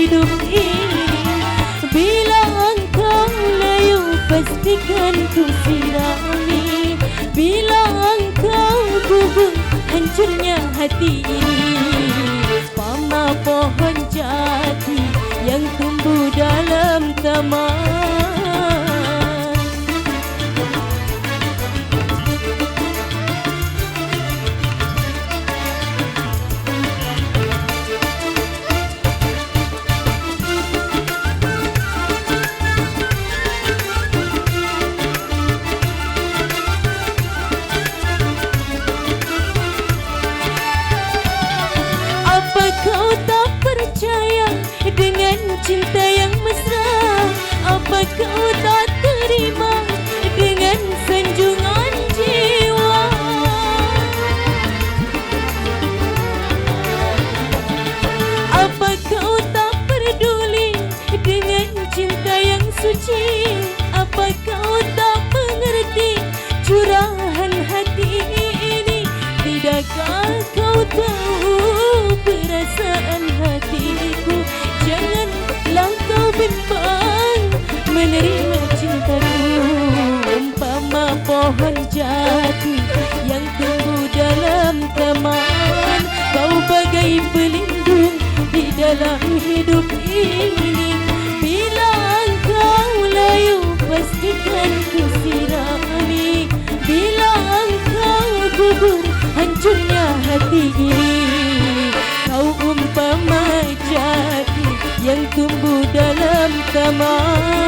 hidup ini. Bila engkau layu pastikan ku sirami. Bila engkau gugur hancurnya hati ini. Pama pohon jati yang tumbuh dalam taman. Kau tak percaya dengan cinta yang mesra? Apa kau tak terima dengan sanjungan jiwa? Apa kau tak peduli dengan cinta yang suci? Apa kau tak mengerti curahan hati ini? Tidakkah kau tahu perasaan hatiku? Janganlah kau bimbang menerima cintaku. Umpama pohon jati yang tumbuh dalam taman, kau bagai pelindung di dalam hidup ini. Bila engkau layu pastikan ku sirami. Bila engkau gugur hancurnya hati ini. Kau umpama jati yang tumbuh dalam taman.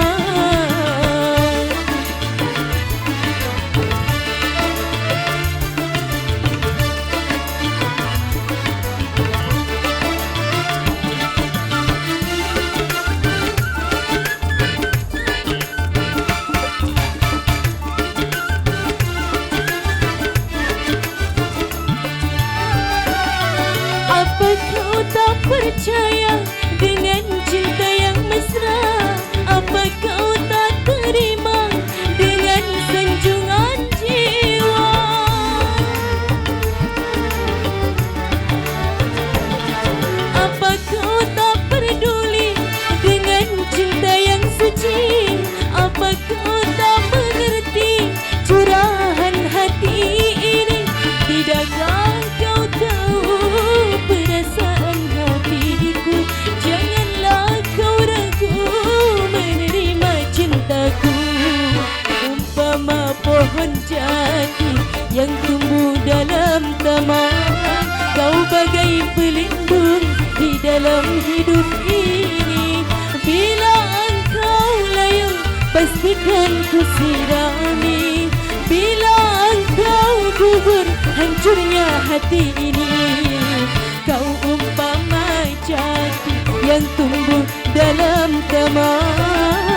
Apa kau tak percaya dengan cinta yang mesra? Apa kau tak terima dengan sanjungan jiwa? Apa kau tak peduli dengan cinta yang suci? Apa kau tak mengerti curahan hati ini? Tidakkah kau tahu perasaan hatiku? Janganlah kau ragu menerima cintaku. Umpama pohon jati yang tumbuh dalam taman, kau bagai pelindung di dalam hidup ini. Bila engkau layu pastikan ku sirami. Bila engkau gugur hancurnya hati ini. Kau umpama jati yang tumbuh dalam taman.